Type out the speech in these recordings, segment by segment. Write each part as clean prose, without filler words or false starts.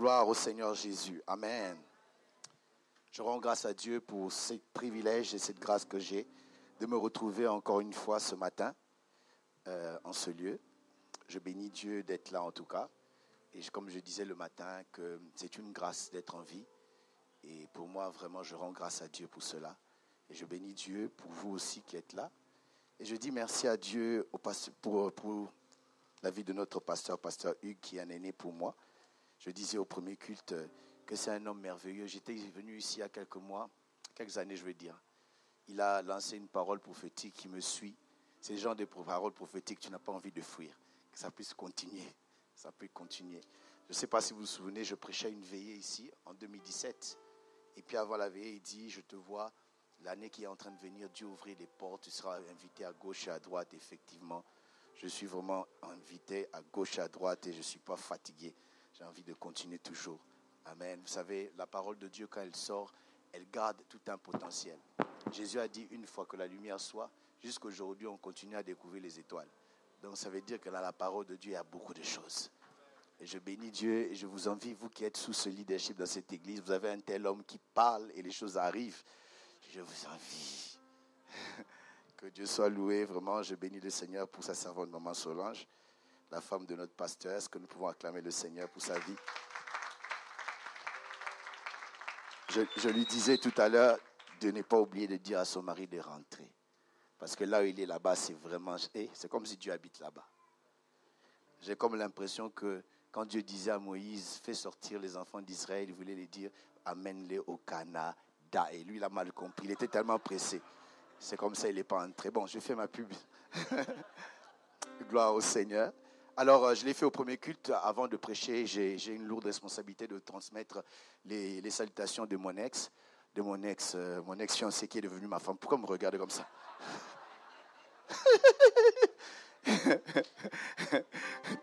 Gloire au Seigneur Jésus. Amen. Je rends grâce à Dieu pour ce privilège et cette grâce que j'ai de me retrouver encore une fois ce matin en ce lieu. Je bénis Dieu d'être là en tout cas. Et comme je disais le matin, que c'est une grâce d'être en vie. Et pour moi, vraiment, je rends grâce à Dieu pour cela. Et je bénis Dieu pour vous aussi qui êtes là. Et je dis merci à Dieu pour la vie de notre pasteur Hugues, qui est un aîné pour moi. Je disais au premier culte que c'est un homme merveilleux. J'étais venu ici il y a quelques années je veux dire. Il a lancé une parole prophétique qui me suit. C'est le genre de parole prophétique que tu n'as pas envie de fuir. Que ça puisse continuer. Ça peut continuer. Je ne sais pas si vous vous souvenez, je prêchais une veillée ici en 2017. Et puis avant la veillée, il dit, je te vois, l'année qui est en train de venir, Dieu ouvrir les portes. Tu seras invité à gauche et à droite. Effectivement, je suis vraiment invité à gauche et à droite et je ne suis pas fatigué. J'ai envie de continuer toujours. Amen. Vous savez, la parole de Dieu, quand elle sort, elle garde tout un potentiel. Jésus a dit une fois que la lumière soit, jusqu'aujourd'hui, on continue à découvrir les étoiles. Donc, ça veut dire que dans la parole de Dieu, il y a beaucoup de choses. Et je bénis Dieu et je vous envie, vous qui êtes sous ce leadership dans cette église, vous avez un tel homme qui parle et les choses arrivent. Je vous envie. Que Dieu soit loué. Vraiment, je bénis le Seigneur pour sa servante, Maman Solange, la femme de notre pasteur. Est-ce que nous pouvons acclamer le Seigneur pour sa vie? Je lui disais tout à l'heure de ne pas oublier de dire à son mari de rentrer. Parce que là où il est là-bas, c'est vraiment... c'est comme si Dieu habite là-bas. J'ai comme l'impression que quand Dieu disait à Moïse, fais sortir les enfants d'Israël, il voulait les dire, amène-les au Canada. Et lui, il a mal compris. Il était tellement pressé. C'est comme ça, il n'est pas entré. Bon, je fais ma pub. Gloire au Seigneur. Alors, je l'ai fait au premier culte. Avant de prêcher, j'ai une lourde responsabilité de transmettre les salutations de mon ex fiancée qui est devenue ma femme. Pourquoi me regarder comme ça?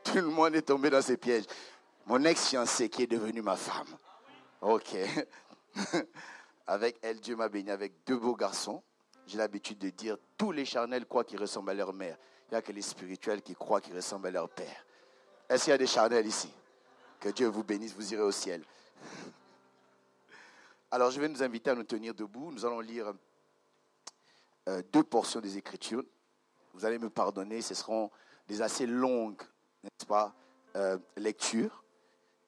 Tout le monde est tombé dans ces pièges. Mon ex-fiancée qui est devenue ma femme. Ok. Avec elle, Dieu m'a béni avec 2 beaux garçons. J'ai l'habitude de dire, tous les charnels croient qu'ils ressemblent à leur mère. Il n'y a que les spirituels qui croient qu'ils ressemblent à leur père. Est-ce qu'il y a des charnels ici? Que Dieu vous bénisse, vous irez au ciel. Alors, je vais nous inviter à nous tenir debout. Nous allons lire 2 portions des Écritures. Vous allez me pardonner, ce seront des assez longues, n'est-ce pas, lectures.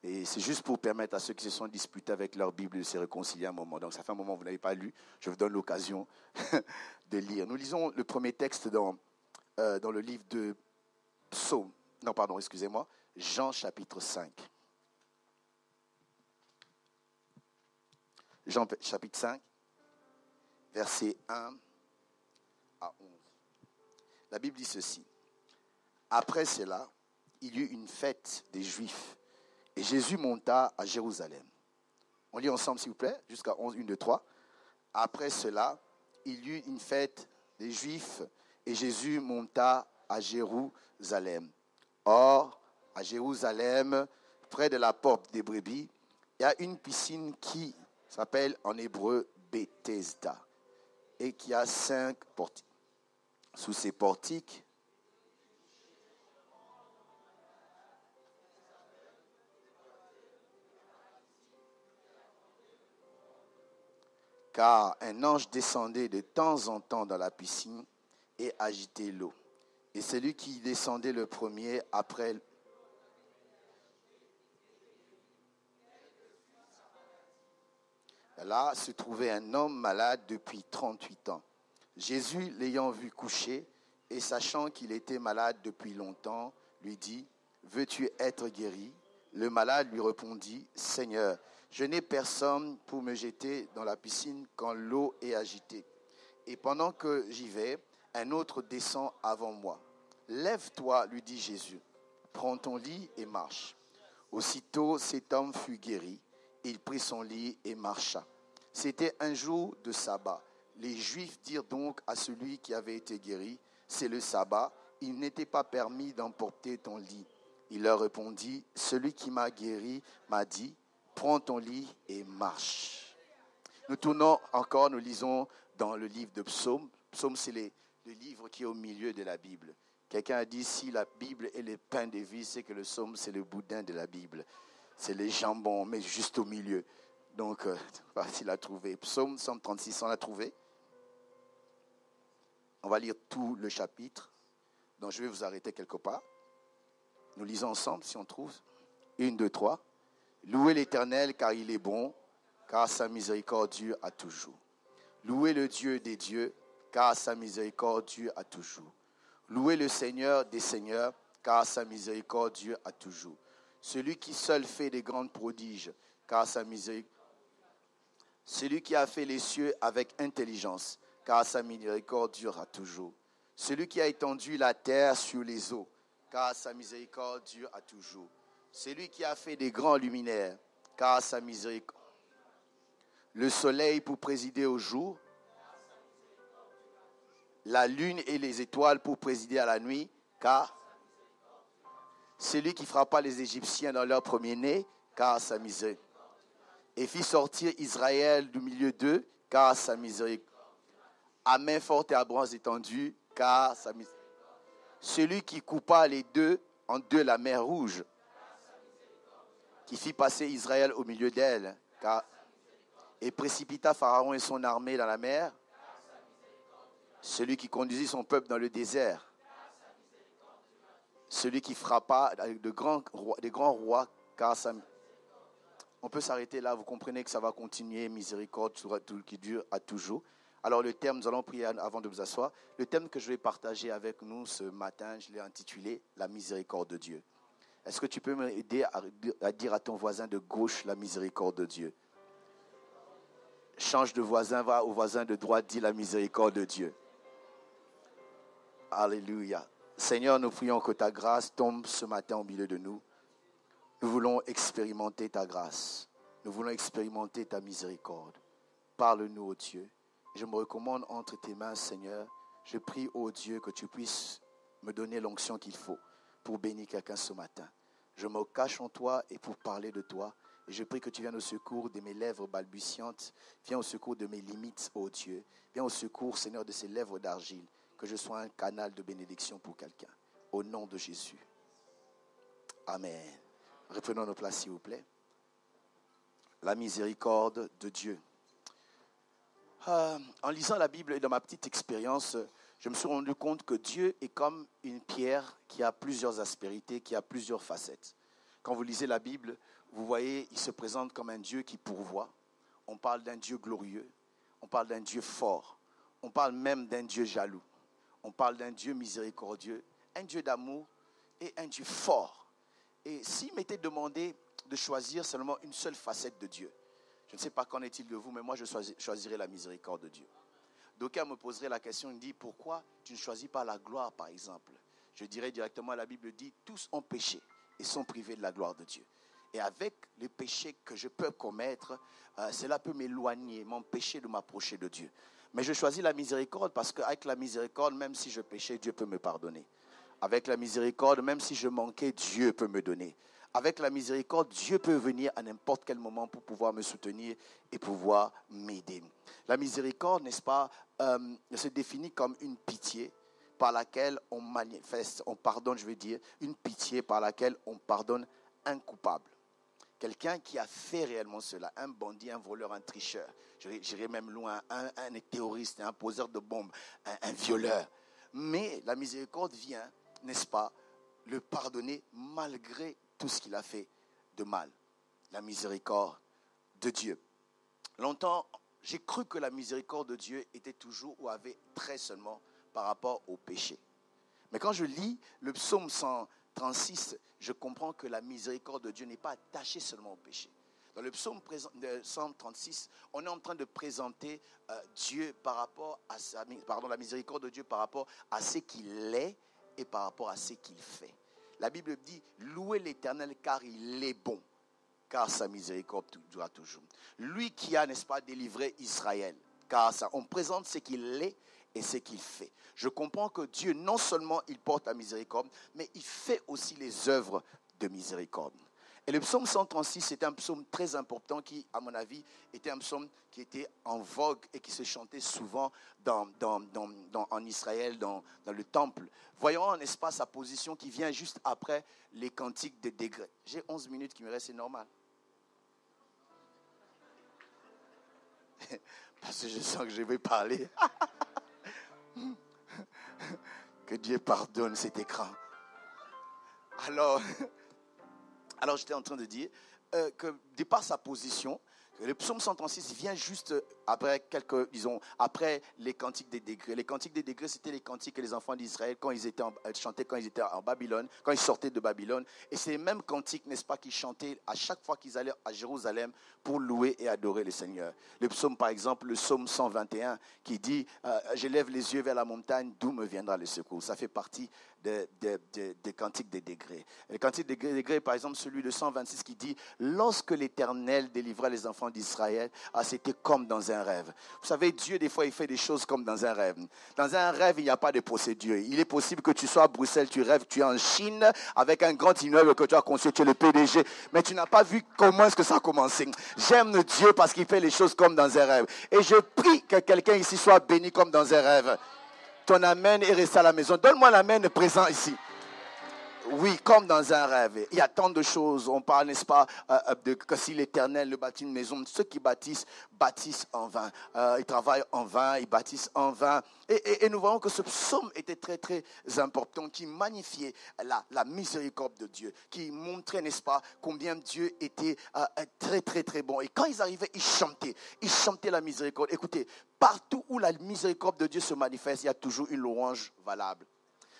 Et c'est juste pour permettre à ceux qui se sont disputés avec leur Bible de se réconcilier un moment. Donc, ça fait un moment que vous n'avez pas lu. Je vous donne l'occasion de lire. Nous lisons le premier texte dans le livre de Jean chapitre 5. Jean chapitre 5, versets 1 à 11. La Bible dit ceci. Après cela, il y eut une fête des Juifs et Jésus monta à Jérusalem. On lit ensemble s'il vous plaît, jusqu'à 11, 1, 2, 3. Après cela, il y eut une fête des Juifs et Jésus monta à Jérusalem. Or, à Jérusalem, près de la porte des brebis, il y a une piscine qui s'appelle en hébreu Bethesda, et qui a 5 portiques. Sous ces portiques, car un ange descendait de temps en temps dans la piscine et agitait l'eau. Et celui qui descendait le premier après là se trouvait un homme malade depuis 38 ans. Jésus, l'ayant vu coucher et sachant qu'il était malade depuis longtemps, lui dit, « Veux-tu être guéri ?» Le malade lui répondit, « Seigneur, je n'ai personne pour me jeter dans la piscine quand l'eau est agitée. Et pendant que j'y vais, un autre descend avant moi. Lève-toi, lui dit Jésus, prends ton lit et marche. » Aussitôt, cet homme fut guéri. Il prit son lit et marcha. C'était un jour de sabbat. Les Juifs dirent donc à celui qui avait été guéri, « C'est le sabbat, il n'était pas permis d'emporter ton lit. » Il leur répondit, « Celui qui m'a guéri m'a dit, prends ton lit et marche. » Nous tournons encore, nous lisons dans le livre de Psaumes. Psaumes, c'est le livre qui est au milieu de la Bible. Quelqu'un a dit, si la Bible est le pain de vie, c'est que le psaume, c'est le boudin de la Bible. C'est les jambons, mais juste au milieu. Donc, facile à trouver. Psaume 136, on l'a trouvé. On va lire tout le chapitre. Donc, je vais vous arrêter quelque part. Nous lisons ensemble, si on trouve. 1, 2, 3. Louez l'Éternel, car il est bon, car sa miséricorde dure à toujours. Louez le Dieu des dieux, car sa miséricorde dure à toujours. Louez le Seigneur des seigneurs, car sa miséricorde dure à toujours. Celui qui seul fait des grands prodiges, car sa miséricorde. Celui qui a fait les cieux avec intelligence, car sa miséricorde dure à toujours. Celui qui a étendu la terre sur les eaux, car sa miséricorde dure à toujours. Celui qui a fait des grands luminaires, car sa miséricorde. Le soleil pour présider au jour, la lune et les étoiles pour présider à la nuit, car celui qui frappa les Égyptiens dans leur premier-né, car sa miséricorde. Et fit sortir Israël du milieu d'eux, car sa miséricorde. À main forte et à bras étendu, car sa miséricorde. Celui qui coupa les deux en deux la mer rouge, qui fit passer Israël au milieu d'elle, car et précipita Pharaon et son armée dans la mer. Celui qui conduisit son peuple dans le désert. Celui qui frappa des grands rois, car ça. On peut s'arrêter là, vous comprenez que ça va continuer, miséricorde qui dure à toujours. Alors le thème, nous allons prier avant de vous asseoir. Le thème que je vais partager avec nous ce matin, je l'ai intitulé « La miséricorde de Dieu ». Est-ce que tu peux m'aider à dire à ton voisin de gauche la miséricorde de Dieu? Change de voisin, va au voisin de droite, dis la miséricorde de Dieu. Alléluia. Seigneur, nous prions que ta grâce tombe ce matin au milieu de nous. Nous voulons expérimenter ta grâce. Nous voulons expérimenter ta miséricorde. Parle-nous, ô Dieu. Je me recommande entre tes mains, Seigneur. Je prie, ô Dieu, que tu puisses me donner l'onction qu'il faut pour bénir quelqu'un ce matin. Je me cache en toi et pour parler de toi. Et je prie que tu viennes au secours de mes lèvres balbutiantes. Viens au secours de mes limites, ô Dieu. Viens au secours, Seigneur, de ces lèvres d'argile. Que je sois un canal de bénédiction pour quelqu'un. Au nom de Jésus. Amen. Reprenons nos places, s'il vous plaît. La miséricorde de Dieu. En lisant la Bible et dans ma petite expérience, je me suis rendu compte que Dieu est comme une pierre qui a plusieurs aspérités, qui a plusieurs facettes. Quand vous lisez la Bible, vous voyez, il se présente comme un Dieu qui pourvoit. On parle d'un Dieu glorieux. On parle d'un Dieu fort. On parle même d'un Dieu jaloux. On parle d'un Dieu miséricordieux, un Dieu d'amour et un Dieu fort. Et s'il m'était demandé de choisir seulement une seule facette de Dieu, je ne sais pas qu'en est-il de vous, mais moi je choisirais la miséricorde de Dieu. D'aucuns me poseraient la question, ils me disent, pourquoi tu ne choisis pas la gloire par exemple? Je dirais directement, la Bible dit, tous ont péché et sont privés de la gloire de Dieu. Et avec les péchés que je peux commettre, cela peut m'éloigner, m'empêcher de m'approcher de Dieu. Mais je choisis la miséricorde parce qu'avec la miséricorde, même si je péchais, Dieu peut me pardonner. Avec la miséricorde, même si je manquais, Dieu peut me donner. avec la miséricorde, Dieu peut venir à n'importe quel moment pour pouvoir me soutenir et pouvoir m'aider. La miséricorde, n'est-ce pas, se définit comme une pitié par laquelle on manifeste, on pardonne, je veux dire, une pitié par laquelle on pardonne un coupable. Quelqu'un qui a fait réellement cela, un bandit, un voleur, un tricheur, j'irai même loin, un terroriste, un poseur de bombes, un violeur. Mais la miséricorde vient, n'est-ce pas, le pardonner malgré tout ce qu'il a fait de mal. La miséricorde de Dieu. Longtemps, j'ai cru que la miséricorde de Dieu était toujours ou avait trait seulement par rapport au péché. Mais quand je lis le psaume 136, je comprends que la miséricorde de Dieu n'est pas attachée seulement au péché. Dans le psaume 136, on est en train de présenter Dieu par rapport à la miséricorde de Dieu par rapport à ce qu'il est et par rapport à ce qu'il fait. La Bible dit, louez l'Éternel car il est bon, car sa miséricorde durera toujours. Lui qui a, n'est-ce pas, délivré Israël, car on présente ce qu'il est et ce qu'il fait. Je comprends que Dieu, non seulement il porte la miséricorde, mais il fait aussi les œuvres de miséricorde. Et le psaume 136, c'est un psaume très important qui, à mon avis, était un psaume qui était en vogue et qui se chantait souvent en Israël, dans le temple. Voyons, n'est-ce pas, sa position qui vient juste après les cantiques de degrés. J'ai 11 minutes qui me restent, c'est normal. Parce que je sens que je vais parler. Que Dieu pardonne cet écran. Alors j'étais en train de dire que de par sa position, le psaume 136 vient juste après après les cantiques des degrés. Les cantiques des degrés, c'était les cantiques que les enfants d'Israël, chantaient quand ils étaient en Babylone, quand ils sortaient de Babylone. Et c'est les mêmes cantiques, n'est-ce pas, qu'ils chantaient à chaque fois qu'ils allaient à Jérusalem pour louer et adorer le Seigneur. Le psaume, par exemple, le psaume 121, qui dit « Je lève les yeux vers la montagne, d'où me viendra le secours ». Ça fait partie des cantiques des degrés. Le cantique des degrés, par exemple, celui de 126 qui dit « Lorsque l'Éternel délivra les enfants d'Israël, c'était comme dans un rêve ». Vous savez, Dieu, des fois, il fait des choses comme dans un rêve. Dans un rêve, il n'y a pas de procédure. Il est possible que tu sois à Bruxelles, tu rêves, tu es en Chine, avec un grand immeuble que tu as construit, tu es le PDG, mais tu n'as pas vu comment est-ce que ça a commencé. J'aime Dieu parce qu'il fait les choses comme dans un rêve. Et je prie que quelqu'un ici soit béni comme dans un rêve. Ton amen est resté à la maison. Donne-moi l'amen présent ici. Oui, comme dans un rêve. Il y a tant de choses. On parle, n'est-ce pas, que si l'Éternel bâtit une maison, ceux qui bâtissent en vain. Ils travaillent en vain, ils bâtissent en vain. Et nous voyons que ce psaume était très, très important, qui magnifiait la miséricorde de Dieu, qui montrait, n'est-ce pas, combien Dieu était très, très, très bon. Et quand ils arrivaient, ils chantaient la miséricorde. Écoutez, partout où la miséricorde de Dieu se manifeste, il y a toujours une louange valable.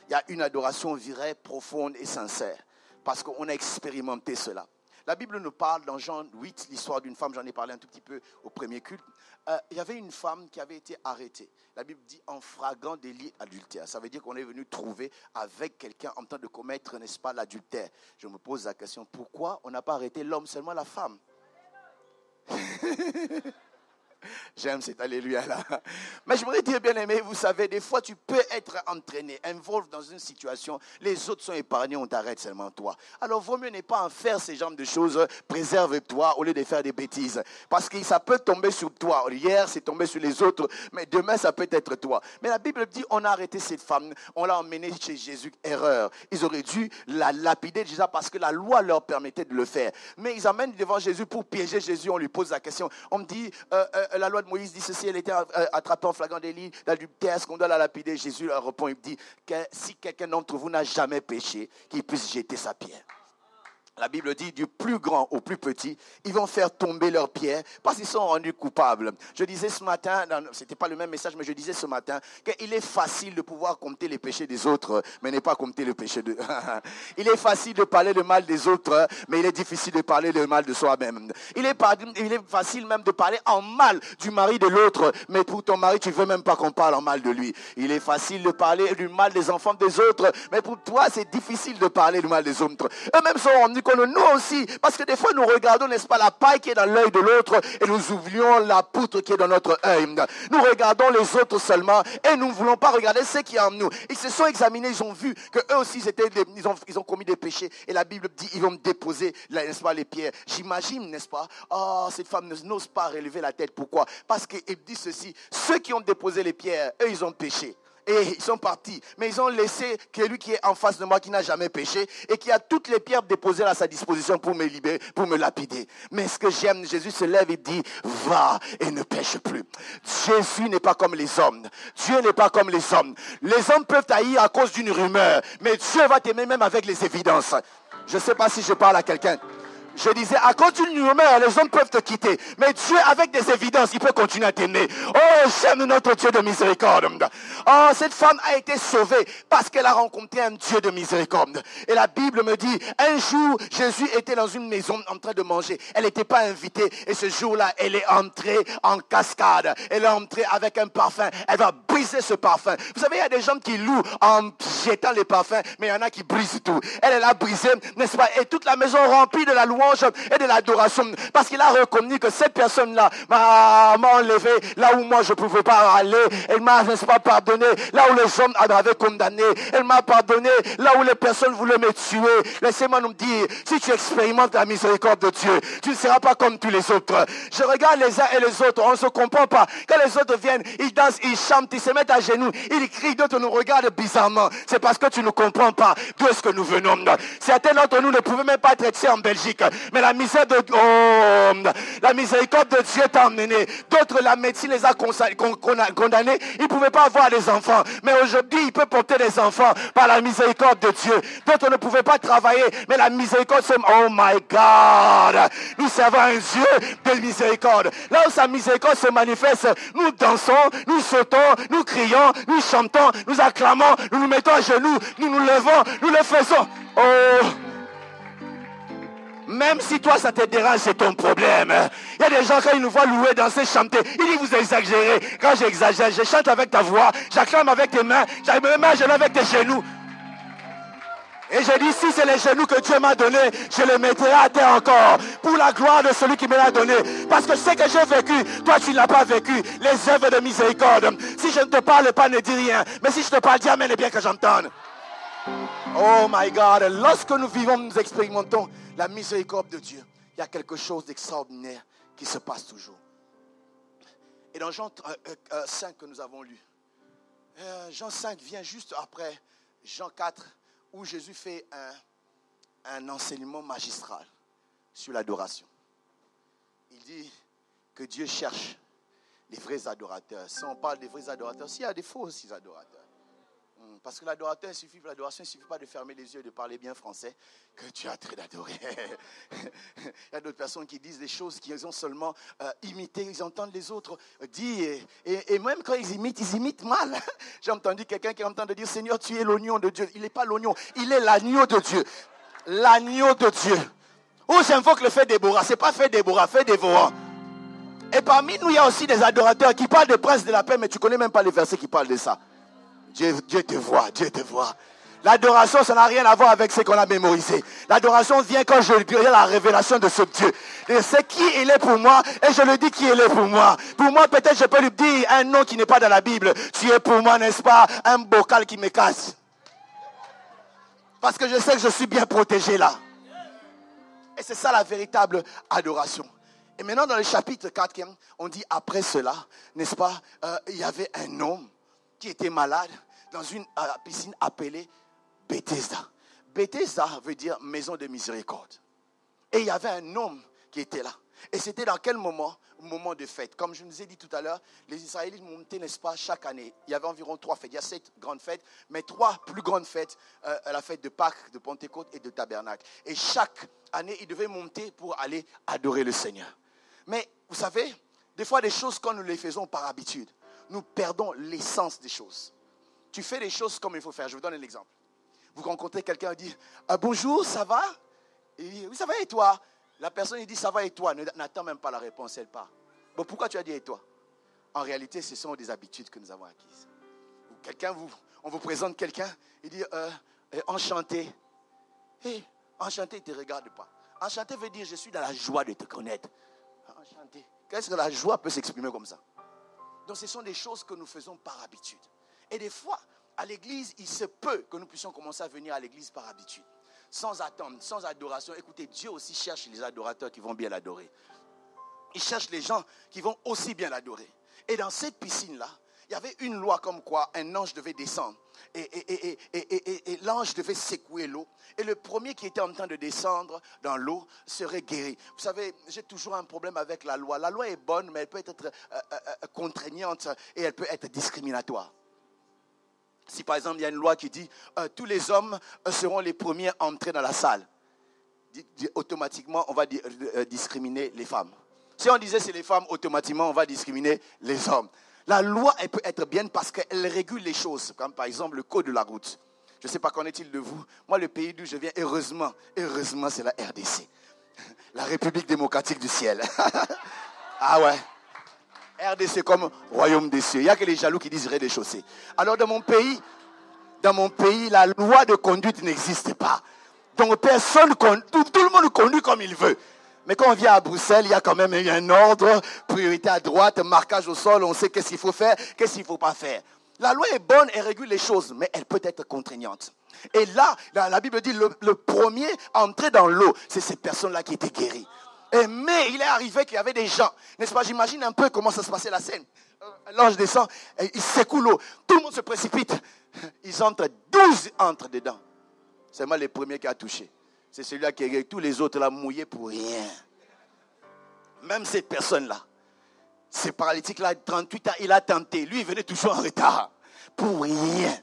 Il y a une adoration vraie, profonde et sincère. Parce qu'on a expérimenté cela. La Bible nous parle dans Jean 8, l'histoire d'une femme, j'en ai parlé un tout petit peu au premier culte. Il y avait une femme qui avait été arrêtée. La Bible dit en flagrant délit adultère. Ça veut dire qu'on est venu trouver avec quelqu'un en train de commettre, n'est-ce pas, l'adultère. Je me pose la question, pourquoi on n'a pas arrêté l'homme, seulement la femme? J'aime cet alléluia-là. Mais je voudrais dire, bien aimé, vous savez, des fois tu peux être entraîné, involve dans une situation, les autres sont épargnés, on t'arrête seulement toi. Alors vaut mieux ne pas en faire ces genres de choses, préserve-toi au lieu de faire des bêtises. Parce que ça peut tomber sur toi. Hier, c'est tombé sur les autres, mais demain, ça peut être toi. Mais la Bible dit, on a arrêté cette femme, on l'a emmenée chez Jésus. Erreur. Ils auraient dû la lapider déjà parce que la loi leur permettait de le faire. Mais ils amènent devant Jésus pour piéger Jésus, on lui pose la question. On me dit, la loi de Moïse dit ceci, elle était attrapée en flagrant délit d'adultère, est-ce qu'on doit la lapider? Jésus leur répond, il dit que si quelqu'un d'entre vous n'a jamais péché, qu'il puisse jeter sa pierre. La Bible dit du plus grand au plus petit, ils vont faire tomber leurs pierres parce qu'ils sont rendus coupables. Je disais ce matin, ce n'était pas le même message, mais je disais ce matin qu'il est facile de pouvoir compter les péchés des autres, mais ne pas compter le péché de... Il est facile de parler le mal des autres, mais il est difficile de parler le mal de soi-même. Il est facile même de parler en mal du mari de l'autre, mais pour ton mari, tu ne veux même pas qu'on parle en mal de lui. Il est facile de parler du mal des enfants des autres, mais pour toi, c'est difficile de parler du mal des autres. Eux-mêmes sont rendus que nous aussi, parce que des fois nous regardons, n'est-ce pas, la paille qui est dans l'œil de l'autre et nous oublions la poutre qui est dans notre œil. Nous regardons les autres seulement et nous ne voulons pas regarder ce qui est en nous. Ils se sont examinés, ils ont vu qu'eux aussi ils ont commis des péchés et la Bible dit ils vont déposer, n'est-ce pas, les pierres. J'imagine, n'est-ce pas, cette femme n'ose pas relever la tête. Pourquoi? Parce qu'il dit ceci, ceux qui ont déposé les pierres, eux ils ont péché. Et ils sont partis. Mais ils ont laissé celui qui est en face de moi, qui n'a jamais péché, et qui a toutes les pierres déposées à sa disposition pour me libérer, pour me lapider. Mais ce que j'aime, Jésus se lève et dit, va et ne pêche plus. Jésus n'est pas comme les hommes. Dieu n'est pas comme les hommes. Les hommes peuvent haïr à cause d'une rumeur, mais Dieu va t'aimer même avec les évidences. Je ne sais pas si je parle à quelqu'un. Je disais, à cause d'une rumeur, les hommes peuvent te quitter. Mais Dieu, avec des évidences, il peut continuer à t'aimer. Oh, j'aime notre Dieu de miséricorde. Oh, cette femme a été sauvée parce qu'elle a rencontré un Dieu de miséricorde. Et la Bible me dit, un jour, Jésus était dans une maison en train de manger. Elle n'était pas invitée. Et ce jour-là, elle est entrée en cascade. Elle est entrée avec un parfum. Elle va briser ce parfum. Vous savez, il y a des gens qui louent en jetant les parfums, mais il y en a qui brisent tout. Elle a brisé, n'est-ce pas? Et toute la maison remplie de la louange et de l'adoration, parce qu'il a reconnu que cette personne-là m'a enlevé là où moi je ne pouvais pas aller. Elle m'a, n'est-ce pas, pardonné là où les hommes avaient condamné. Elle m'a pardonné là où les personnes voulaient me tuer. Laissez-moi nous dire, si tu expérimentes la miséricorde de Dieu, tu ne seras pas comme tous les autres. Je regarde les uns et les autres, on ne se comprend pas. Quand les autres viennent, ils dansent, ils chantent, ils se mettent à genoux, ils crient, d'autres nous regardent bizarrement. C'est parce que tu ne comprends pas d'où est-ce que nous venons. Certains d'entre nous ne pouvaient même pas être ici en Belgique. Mais la miséricorde de Dieu t'a emmené. D'autres, la médecine les a condamnés. Ils ne pouvaient pas avoir des enfants. Mais aujourd'hui, ils peuvent porter des enfants par la miséricorde de Dieu. D'autres ne pouvaient pas travailler. Mais la miséricorde, c'est... Oh my God! Nous servons un Dieu de miséricorde. Là où sa miséricorde se manifeste, nous dansons, nous sautons, nous crions, nous chantons, nous acclamons, nous nous mettons à genoux, nous nous levons, nous le faisons. Oh! Même si toi ça te dérange, c'est ton problème. Il y a des gens quand ils nous voient louer, danser, chanter, ils disent vous exagérez. Quand j'exagère, je chante avec ta voix, j'acclame avec tes mains, je me mets à genoux avec tes genoux. Et je dis, si c'est les genoux que Dieu m'a donné, je les mettrai à terre encore. Pour la gloire de celui qui me l'a donné. Parce que ce que j'ai vécu, toi tu ne l'as pas vécu. Les œuvres de miséricorde. Si je ne te parle pas, ne dis rien. Mais si je te parle, dis amen et bien que j'entende. Oh my God. Lorsque nous vivons, nous expérimentons la miséricorde de Dieu. Il y a quelque chose d'extraordinaire qui se passe toujours. Et dans Jean 5 que nous avons lu. Jean 5 vient juste après Jean 4. Où Jésus fait un enseignement magistral sur l'adoration. Il dit que Dieu cherche les vrais adorateurs. Si on parle des vrais adorateurs, s'il y a des faux aussi adorateurs. Parce que l'adorateur, l'adoration, il ne suffit pas de fermer les yeux et de parler bien français, que tu as très d'adorer. Il y a d'autres personnes qui disent des choses qu'ils ont seulement imitées, ils entendent les autres dire, et même quand ils imitent mal. J'ai entendu quelqu'un qui entend dire, Seigneur, tu es l'oignon de Dieu. Il n'est pas l'oignon, il est l'agneau de Dieu. L'agneau de Dieu. Ou j'invoque le fait Déborah, ce n'est pas fait Déborah, fait dévorant. Et parmi nous, il y a aussi des adorateurs qui parlent de prince de la paix, mais tu ne connais même pas les versets qui parlent de ça. Dieu te voit, Dieu te voit. L'adoration, ça n'a rien à voir avec ce qu'on a mémorisé. L'adoration vient quand je dis la révélation de ce Dieu. Je sais qui il est pour moi et je lui dis qui il est pour moi. Pour moi, peut-être je peux lui dire un nom qui n'est pas dans la Bible. Tu es pour moi, n'est-ce pas, un bocal qui me casse. Parce que je sais que je suis bien protégé là. Et c'est ça la véritable adoration. Et maintenant dans le chapitre 4, on dit après cela, n'est-ce pas, il y avait un homme qui était malade dans une piscine appelée Bethesda. Bethesda veut dire maison de miséricorde. Et il y avait un homme qui était là. Et c'était dans quel moment? Moment de fête. Comme je vous ai dit tout à l'heure, les Israélites montaient, n'est-ce pas, chaque année. Il y avait environ 3 fêtes. Il y a 7 grandes fêtes, mais 3 plus grandes fêtes, la fête de Pâques, de Pentecôte et de Tabernacle. Et chaque année, ils devaient monter pour aller adorer le Seigneur. Mais vous savez, des fois, des choses quand nous les faisons par habitude, nous perdons l'essence des choses. Tu fais les choses comme il faut faire. Je vous donne un exemple. Vous rencontrez quelqu'un et dit bonjour, ça va? Il dit oui, ça va et toi? La personne il dit ça va et toi? N'attend même pas la réponse, elle part. Bon, pourquoi tu as dit et toi? En réalité, ce sont des habitudes que nous avons acquises. On vous présente quelqu'un, il dit enchanté. Et Enchanté, il ne te regarde pas. Enchanté veut dire, je suis dans la joie de te connaître. Enchanté. Qu'est-ce que la joie peut s'exprimer comme ça? Donc, ce sont des choses que nous faisons par habitude. Et des fois, à l'église, il se peut que nous puissions commencer à venir à l'église par habitude. Sans attendre, sans adoration. Écoutez, Dieu aussi cherche les adorateurs qui vont bien l'adorer. Il cherche les gens qui vont aussi bien l'adorer. Et dans cette piscine-là, il y avait une loi comme quoi un ange devait descendre. Et l'ange devait secouer l'eau. Et le premier qui était en train de descendre dans l'eau serait guéri. Vous savez, j'ai toujours un problème avec la loi. La loi est bonne, mais elle peut être contraignante et elle peut être discriminatoire. Si par exemple, il y a une loi qui dit tous les hommes seront les premiers à entrer dans la salle, automatiquement, on va discriminer les femmes. Si on disait c'est les femmes, automatiquement, on va discriminer les hommes. La loi, elle peut être bien parce qu'elle régule les choses, comme par exemple le code de la route. Je ne sais pas qu'en est-il de vous. Moi, le pays d'où je viens, heureusement, c'est la RDC. La République démocratique du ciel. Ah ouais. RDC comme royaume des cieux. Il n'y a que les jaloux qui disent rez-de-chaussée. Alors dans mon pays, la loi de conduite n'existe pas. Donc personne, tout le monde conduit comme il veut. Mais quand on vient à Bruxelles, il y a quand même un ordre, priorité à droite, marquage au sol, on sait qu'est-ce qu'il faut faire, qu'est-ce qu'il ne faut pas faire. La loi est bonne, elle régule les choses, mais elle peut être contraignante. Et là, la Bible dit, le premier à entrer dans l'eau, c'est ces personnes-là qui étaient guéries. Mais il est arrivé qu'il y avait des gens, n'est-ce pas? J'imagine un peu comment ça se passait la scène. L'ange descend, il secoue l'eau, tout le monde se précipite. Ils entrent, 12 entrent dedans. C'est moi le premier qui a touché. C'est celui-là qui est guéri. Tous les autres là mouillés pour rien. Même cette personne-là, ce paralytique-là, 38 ans, il a tenté. Lui, il venait toujours en retard. Pour rien.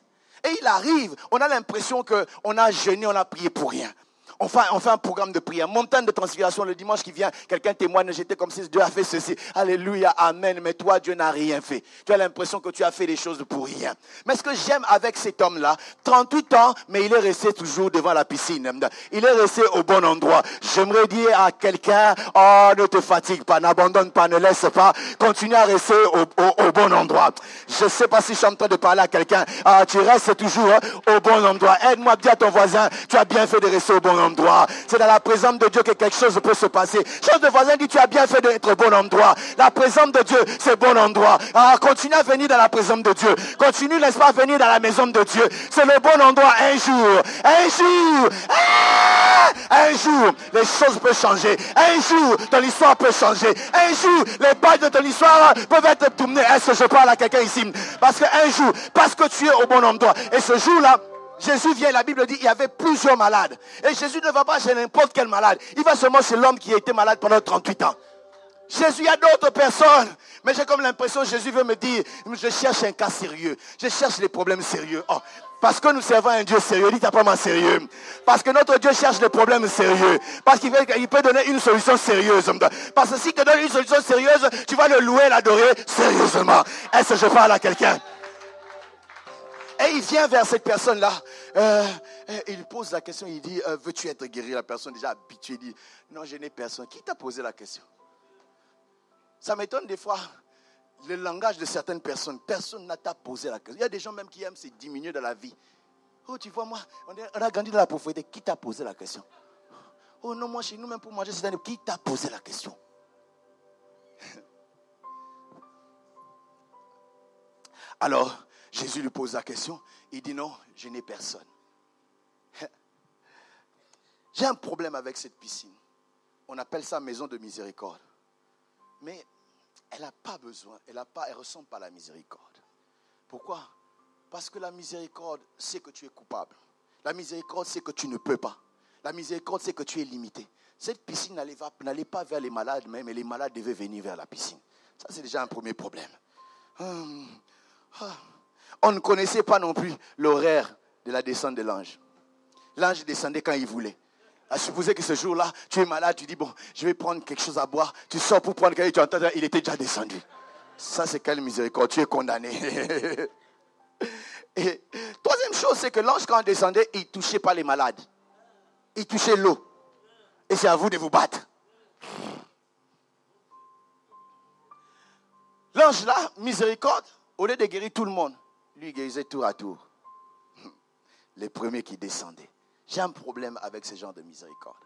Et il arrive, on a l'impression qu'on a jeûné, on a prié pour rien. On fait un programme de prière, montagne de transfiguration le dimanche qui vient, quelqu'un témoigne, j'étais comme si Dieu a fait ceci, alléluia, amen, mais toi Dieu n'a rien fait. Tu as l'impression que tu as fait des choses pour rien. Mais ce que j'aime avec cet homme-là, 38 ans, mais il est resté toujours devant la piscine, il est resté au bon endroit. J'aimerais dire à quelqu'un, oh ne te fatigue pas, n'abandonne pas, ne laisse pas, continue à rester au bon endroit. Je ne sais pas si je suis en train de parler à quelqu'un, tu restes toujours au bon endroit. Aide-moi à dire à ton voisin, tu as bien fait de rester au bon endroit. C'est dans la présence de Dieu que quelque chose peut se passer. Chose de voisin dit, tu as bien fait d'être au bon endroit. La présence de Dieu, c'est bon endroit. Continue à venir dans la présence de Dieu. Continue, n'est-ce pas, à venir dans la maison de Dieu. C'est le bon endroit un jour, les choses peuvent changer. Un jour, ton histoire peut changer. Un jour, les pages de ton histoire peuvent être tournées. Est-ce que je parle à quelqu'un ici? Parce qu'un jour, parce que tu es au bon endroit. Et ce jour-là, Jésus vient, la Bible dit, il y avait plusieurs malades. Et Jésus ne va pas chez n'importe quel malade. Il va seulement chez l'homme qui a été malade pendant 38 ans. Jésus, il y a d'autres personnes. Mais j'ai comme l'impression que Jésus veut me dire, je cherche un cas sérieux. Je cherche les problèmes sérieux. Oh, parce que nous servons un Dieu sérieux. Dis, t'as pas mal sérieux. Parce que notre Dieu cherche les problèmes sérieux. Parce qu'il peut donner une solution sérieuse. Parce que s'il te donne une solution sérieuse, tu vas le louer, l'adorer sérieusement. Est-ce que je parle à quelqu'un? Et il vient vers cette personne-là. Il pose la question, il dit, veux-tu être guéri? La personne déjà habituée dit, non, je n'ai personne. Qui t'a posé la question? Ça m'étonne des fois, le langage de certaines personnes. Personne n'a t'a posé la question. Il y a des gens même qui aiment se diminuer dans la vie. Oh, tu vois, moi, on a grandi dans la pauvreté. Qui t'a posé la question? Oh non, moi, chez nous, même pour manger, c'est année. Qui t'a posé la question? Alors, Jésus lui pose la question. Il dit non, je n'ai personne. J'ai un problème avec cette piscine. On appelle ça maison de miséricorde. Mais elle n'a pas besoin, elle ne ressemble pas à la miséricorde. Pourquoi? Parce que la miséricorde sait que tu es coupable. La miséricorde sait que tu ne peux pas. La miséricorde sait que tu es limité. Cette piscine n'allait pas vers les malades, mais les malades devaient venir vers la piscine. Ça, c'est déjà un premier problème. On ne connaissait pas non plus l'horaire de la descente de l'ange. L'ange descendait quand il voulait. À supposer que ce jour-là, tu es malade, tu dis, bon, je vais prendre quelque chose à boire. Tu sors pour prendre quelque chose, tu entends, il était déjà descendu. Ça, c'est quelle miséricorde, tu es condamné. Et troisième chose, c'est que l'ange, quand il descendait, il ne touchait pas les malades. Il touchait l'eau. Et c'est à vous de vous battre. L'ange là, miséricorde, au lieu de guérir tout le monde, lui guérissait tour à tour. Les premiers qui descendaient. J'ai un problème avec ce genre de miséricorde.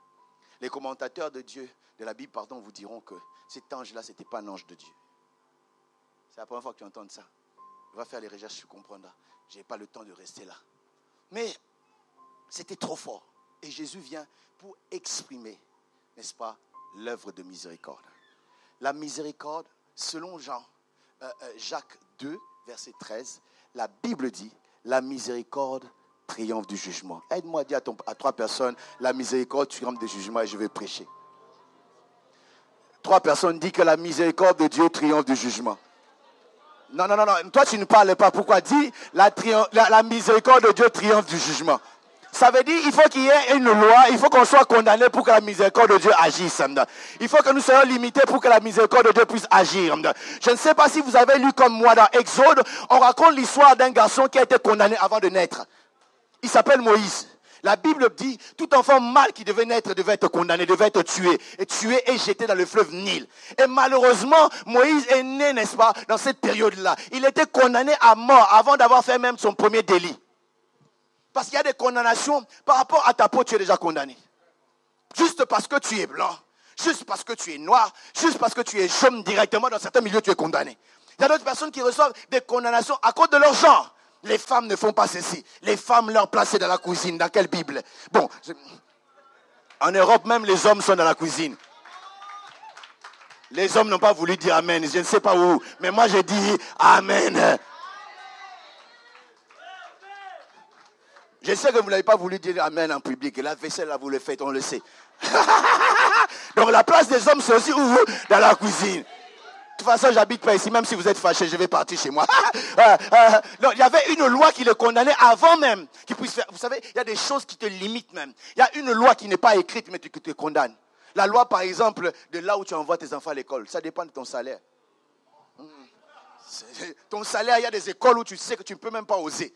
Les commentateurs de Dieu, de la Bible, vous diront que cet ange-là, ce n'était pas un ange de Dieu. C'est la première fois que tu entends ça. Va faire les recherches, tu comprendras. Je n'ai pas le temps de rester là. Mais c'était trop fort. Et Jésus vient pour exprimer, n'est-ce pas, l'œuvre de miséricorde. La miséricorde, selon Jacques 2, verset 13, la Bible dit, la miséricorde triomphe du jugement. Aide-moi à dire à 3 personnes, la miséricorde triomphe du jugement et je vais prêcher. 3 personnes disent que la miséricorde de Dieu triomphe du jugement. Non. Toi, tu ne parles pas. Pourquoi? Dis, la miséricorde de Dieu triomphe du jugement. Ça veut dire qu'il faut qu'il y ait une loi, il faut qu'on soit condamné pour que la miséricorde de Dieu agisse. Il faut que nous soyons limités pour que la miséricorde de Dieu puisse agir. Je ne sais pas si vous avez lu comme moi dans Exode, on raconte l'histoire d'un garçon qui a été condamné avant de naître. Il s'appelle Moïse. La Bible dit, tout enfant mâle qui devait naître devait être condamné, devait être tué et jeté dans le fleuve Nil. Et malheureusement, Moïse est né, n'est-ce pas, dans cette période-là. Il était condamné à mort avant d'avoir fait même son premier délit. Parce qu'il y a des condamnations, par rapport à ta peau, tu es déjà condamné. Juste parce que tu es blanc, juste parce que tu es noir, juste parce que tu es jaune directement, dans certains milieux, tu es condamné. Il y a d'autres personnes qui reçoivent des condamnations à cause de leur genre. Les femmes ne font pas ceci. Les femmes, leur place est dans la cuisine. Dans quelle Bible? Bon, en Europe, même les hommes sont dans la cuisine. Les hommes n'ont pas voulu dire Amen. Je ne sais pas où. Mais moi, j'ai dit Amen. Je sais que vous n'avez pas voulu dire Amen en public. Et la vaisselle, là, vous le faites, on le sait. Donc, la place des hommes, c'est aussi où? Dans la cuisine. De toute façon, j'habite pas ici. Même si vous êtes fâchés, je vais partir chez moi. Non, il y avait une loi qui le condamnait avant même qu'il puisse faire. Vous savez, il y a des choses qui te limitent même. Il y a une loi qui n'est pas écrite, mais qui te condamne. La loi, par exemple, de là où tu envoies tes enfants à l'école. Ça dépend de ton salaire. Ton salaire, il y a des écoles où tu sais que tu ne peux même pas oser.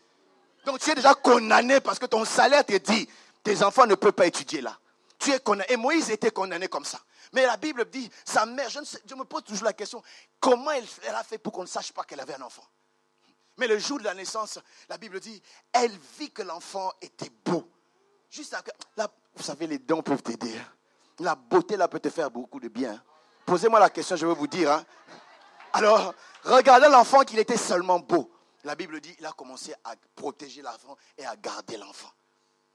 Donc, tu es déjà condamné parce que ton salaire te dit, tes enfants ne peuvent pas étudier là. Tu es condamné. Et Moïse était condamné comme ça. Mais la Bible dit, sa mère, je me pose toujours la question, comment elle a fait pour qu'on ne sache pas qu'elle avait un enfant? Mais le jour de la naissance, la Bible dit, elle vit que l'enfant était beau. Juste là, vous savez, les dons peuvent t'aider. La beauté là peut te faire beaucoup de bien. Posez-moi la question, je vais vous dire. Alors, regardez l'enfant qu'il était seulement beau. La Bible dit, il a commencé à protéger l'enfant et à garder l'enfant.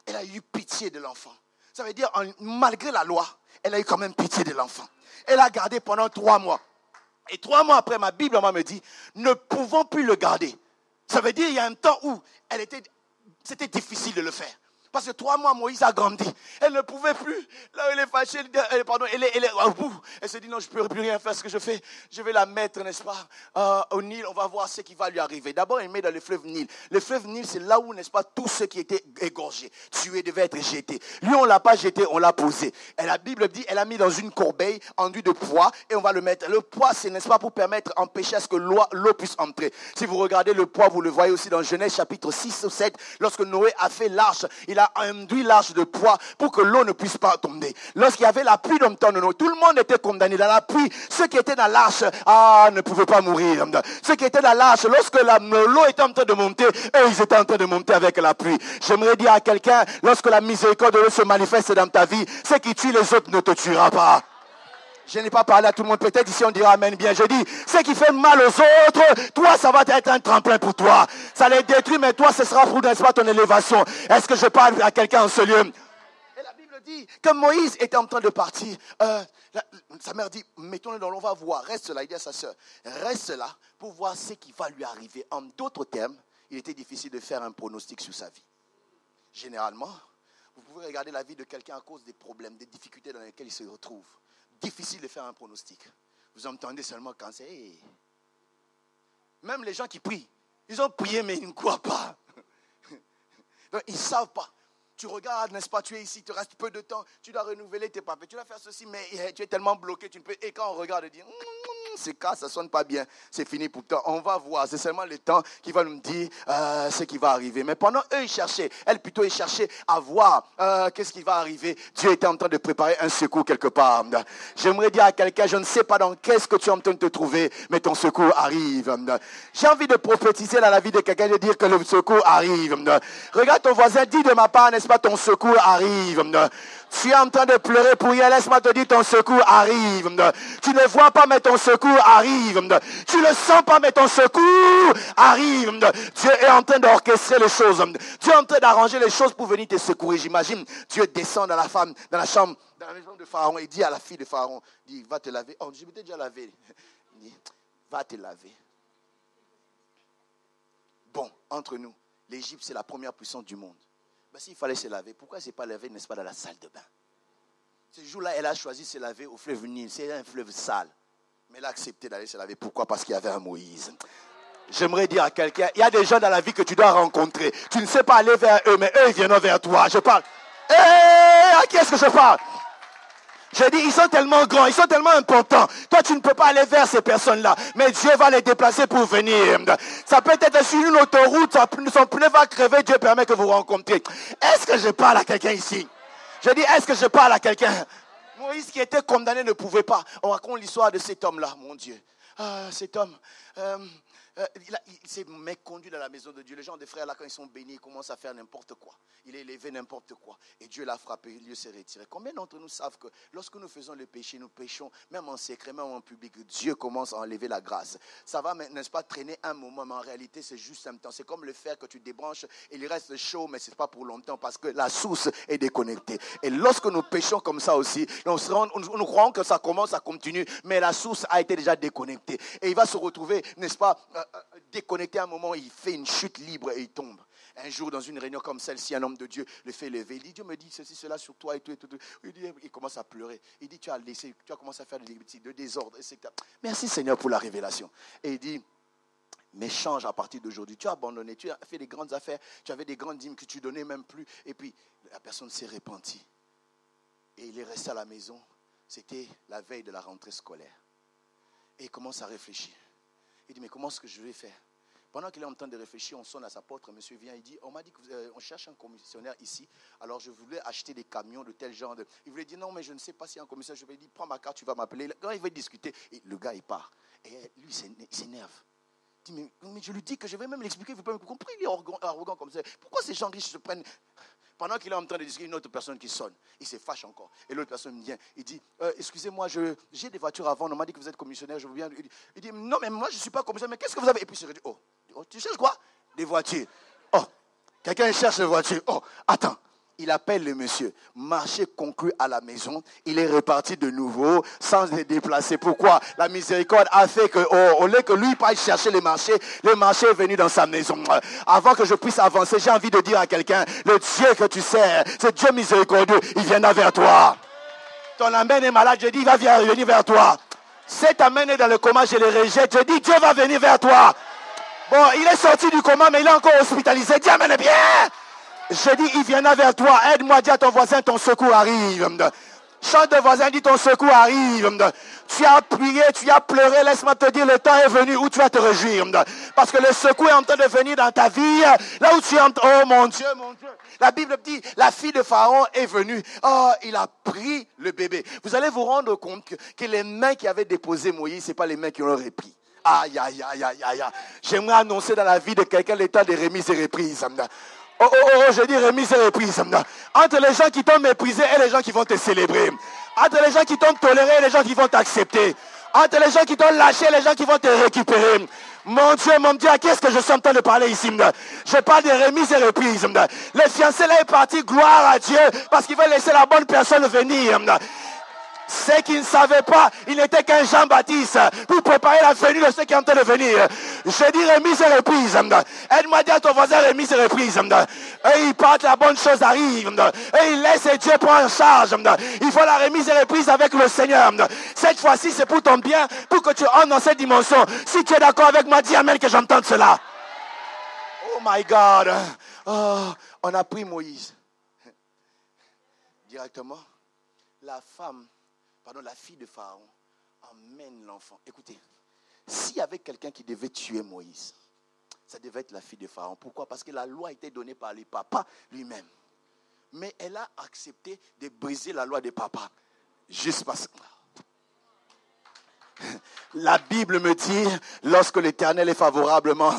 Elle a eu pitié de l'enfant. Ça veut dire, malgré la loi, elle a eu quand même pitié de l'enfant. Elle a gardé pendant 3 mois. Et 3 mois après, ma Bible me dit, ne pouvant plus le garder. Ça veut dire, il y a un temps où c'était difficile de le faire. Parce que 3 mois, Moïse a grandi. Elle ne pouvait plus. Là, elle est fâchée. Elle est au bout. Elle se dit, non, je ne peux plus rien faire. Ce que je fais, je vais la mettre, n'est-ce pas, au Nil. On va voir ce qui va lui arriver. D'abord, elle met dans le fleuve Nil. Le fleuve Nil, c'est là où, n'est-ce pas, tous ceux qui étaient égorgés, tués, devaient être jetés. Lui, on ne l'a pas jeté, on l'a posé. Et la Bible dit, elle a mis dans une corbeille enduite de poids et on va le mettre. Le poids, c'est, n'est-ce pas, pour empêcher à ce que l'eau puisse entrer. Si vous regardez le poids, vous le voyez aussi dans Genèse chapitre 6 ou 7. Lorsque Noé a fait l'arche, il a enduit l'arche de poids pour que l'eau ne puisse pas tomber. Lorsqu'il y avait la pluie dans le temps de Noé, tout le monde était condamné dans la pluie. Ceux qui étaient dans l'arche ne pouvaient pas mourir. Ceux qui étaient dans l'arche, lorsque l'eau était en train de monter, eux, ils étaient en train de monter avec la pluie. J'aimerais dire à quelqu'un, lorsque la miséricorde de Dieu se manifeste dans ta vie, ce qui tue les autres ne te tuera pas. Je n'ai pas parlé à tout le monde. Peut-être ici on dira amen bien. Je dis, ce qui fait mal aux autres, toi, ça va être un tremplin pour toi. Ça les détruit, mais toi, ce sera pour, n'est-ce pas, ton élévation. Est-ce que je parle à quelqu'un en ce lieu? Et la Bible dit que Moïse était en train de partir. Sa mère dit, mettons-le dans l'eau, on va voir. Reste là, il dit à sa soeur, reste là pour voir ce qui va lui arriver. En d'autres termes, il était difficile de faire un pronostic sur sa vie. Généralement, vous pouvez regarder la vie de quelqu'un à cause des problèmes, des difficultés dans lesquelles il se retrouve. Difficile de faire un pronostic. Vous entendez seulement quand c'est... Même les gens qui prient, ils ont prié mais ils ne croient pas. Donc, ils ne savent pas. Tu regardes, n'est-ce pas, tu es ici, il te reste peu de temps, tu dois renouveler tes papiers, tu dois faire ceci, mais tu es tellement bloqué, tu ne peux... Et quand on regarde, on dit, une se casse, ça ne sonne pas bien. C'est fini pour toi. On va voir. C'est seulement le temps qui va nous dire ce qui va arriver. Mais pendant eux, ils cherchaient. Elle, plutôt, ils cherchaient à voir qu'est-ce qui va arriver. Dieu était en train de préparer un secours quelque part. J'aimerais dire à quelqu'un, je ne sais pas dans qu'est-ce que tu es en train de te trouver, mais ton secours arrive. J'ai envie de prophétiser dans la vie de quelqu'un, de dire que le secours arrive. Regarde ton voisin, dis de ma part, n'est-ce pas, ton secours arrive. Tu es en train de pleurer pour rien, laisse-moi te dire, ton secours arrive. Tu ne vois pas, mais ton secours arrive. Tu ne le sens pas, mais ton secours arrive. Dieu est en train d'orchestrer les choses. Dieu est en train d'arranger les choses pour venir te secourir. J'imagine, Dieu descend dans la chambre, dans la maison de Pharaon, et dit à la fille de Pharaon, dit, va te laver. Oh, je m'étais déjà lavé. Il dit, va te laver. Bon, entre nous, l'Égypte, c'est la première puissance du monde. Ben, s'il fallait se laver, pourquoi elle ne s'est pas lavée, n'est-ce pas, dans la salle de bain? Ce jour-là, elle a choisi de se laver au fleuve Nil. C'est un fleuve sale. Mais elle a accepté d'aller se laver. Pourquoi? Parce qu'il y avait un Moïse. J'aimerais dire à quelqu'un, il y a des gens dans la vie que tu dois rencontrer. Tu ne sais pas aller vers eux, mais eux, ils viennent vers toi. Je parle. À qui est-ce que je parle? Je dis, ils sont tellement grands, ils sont tellement importants. Toi, tu ne peux pas aller vers ces personnes-là. Mais Dieu va les déplacer pour venir. Ça peut être sur une autoroute, son pneu va crever, Dieu permet que vous rencontriez. Est-ce que je parle à quelqu'un ici? Je dis, est-ce que je parle à quelqu'un? Moïse qui était condamné ne pouvait pas. On raconte l'histoire de cet homme-là, mon Dieu. Cet homme, il s'est méconduit dans la maison de Dieu. Les gens des frères là, quand ils sont bénis, ils commencent à faire n'importe quoi. Il est élevé n'importe quoi. Et Dieu l'a frappé, Dieu s'est retiré. Combien d'entre nous savent que lorsque nous faisons le péché, nous péchons, même en secret, même en public, Dieu commence à enlever la grâce. Ça va, n'est-ce pas, traîner un moment, mais en réalité, c'est juste un temps. C'est comme le fer que tu débranches, et il reste chaud, mais ce n'est pas pour longtemps, parce que la source est déconnectée. Et lorsque nous péchons comme ça aussi, nous croyons que ça commence, ça continue, mais la source a été déjà déconnectée. Et il va se retrouver, n'est-ce pas, déconnecté à un moment, il fait une chute libre et il tombe. Un jour, dans une réunion comme celle-ci, un homme de Dieu le fait lever. Il dit, Dieu me dit ceci, cela sur toi et tout. Il commence à pleurer. Il dit, tu as commencé à faire de désordre, etc. Merci Seigneur pour la révélation. Et il dit, mais change à partir d'aujourd'hui. Tu as abandonné, tu as fait des grandes affaires, tu avais des grandes dîmes que tu donnais même plus. Et puis, la personne s'est repentie. Et il est resté à la maison. C'était la veille de la rentrée scolaire. Et il commence à réfléchir. Il dit, mais comment est-ce que je vais faire? Pendant qu'il est en train de réfléchir, on sonne à sa porte. Monsieur vient, il dit, on m'a dit qu'on cherche un commissionnaire ici. Alors je voulais acheter des camions de tel genre. Il voulait dire, non, mais je ne sais pas s'il y a un commissaire. Je lui ai dit, prends ma carte, tu vas m'appeler. Quand il veut discuter, et le gars, il part. Et lui, il s'énerve. Il dit, mais je lui dis que je vais même l'expliquer. Vous pouvez me comprendre, il est arrogant comme ça. Pourquoi ces gens riches se prennent... Pendant qu'il est en train de discuter, une autre personne qui sonne, il se fâche encore. Et l'autre personne vient, il dit, excusez-moi, j'ai des voitures à vendre, on m'a dit que vous êtes commissionnaire, je veux bien. Il dit, non, mais moi je ne suis pas commissionnaire, mais qu'est-ce que vous avez? Et puis il se dit, oh, tu cherches quoi? Des voitures. Oh, quelqu'un cherche des voitures. Oh, attends. Il appelle le monsieur. Marché conclu à la maison. Il est reparti de nouveau sans se déplacer. Pourquoi? La miséricorde a fait que, au lieu que lui passe chercher le marché est venu dans sa maison. Avant que je puisse avancer, j'ai envie de dire à quelqu'un, le Dieu que tu sers, c'est Dieu miséricordieux, il viendra vers toi. Ton amène est malade, je dis, il va venir vers toi. Cet amène est dans le coma, je le rejette, je dis, Dieu va venir vers toi. Bon, il est sorti du coma, mais il est encore hospitalisé. Dis, amène bien. Je dis, il viendra vers toi. Aide-moi, dis à ton voisin, ton secours arrive. Chante de voisin, dis ton secours arrive. Tu as prié, tu as pleuré, laisse-moi te dire, le temps est venu où tu vas te réjouir. Parce que le secours est en train de venir dans ta vie. Là où tu es, oh mon Dieu, mon Dieu. La Bible dit, la fille de Pharaon est venue. Oh, il a pris le bébé. Vous allez vous rendre compte que les mains qui avaient déposé Moïse, ce n'est pas les mains qui l'auraient pris. Aïe, aïe, aïe, aïe, aïe. J'aimerais annoncer dans la vie de quelqu'un l'état de remise et reprise. Je dis remise et reprise. Entre les gens qui t'ont méprisé et les gens qui vont te célébrer. Entre les gens qui t'ont toléré et les gens qui vont t'accepter. Entre les gens qui t'ont lâché et les gens qui vont te récupérer. Mon Dieu, qu'est-ce que je suis en train de parler ici? Je parle de remise et reprise. Le fiancé là est parti, gloire à Dieu, parce qu'il veut laisser la bonne personne venir. Ceux qui ne savaient pas, il n'était qu'un Jean-Baptiste pour préparer la venue de ceux qui sont en train de venir. Je dis remise et reprise. Aide-moi à dire à ton voisin remise et reprise. Et ils partent, la bonne chose arrive. Et il laisse et Dieu prend en charge. Il faut la remise et reprise avec le Seigneur. Cette fois-ci, c'est pour ton bien, pour que tu entres dans cette dimension. Si tu es d'accord avec moi, dis amen que j'entende cela. Oh my God. Oh, on a pris Moïse. Directement, la fille de Pharaon amène l'enfant. Écoutez, s'il y avait quelqu'un qui devait tuer Moïse, ça devait être la fille de Pharaon. Pourquoi? Parce que la loi a été donnée par le papa lui-même. Mais elle a accepté de briser la loi des papas. Juste parce que la Bible me dit, lorsque l'Éternel est favorablement...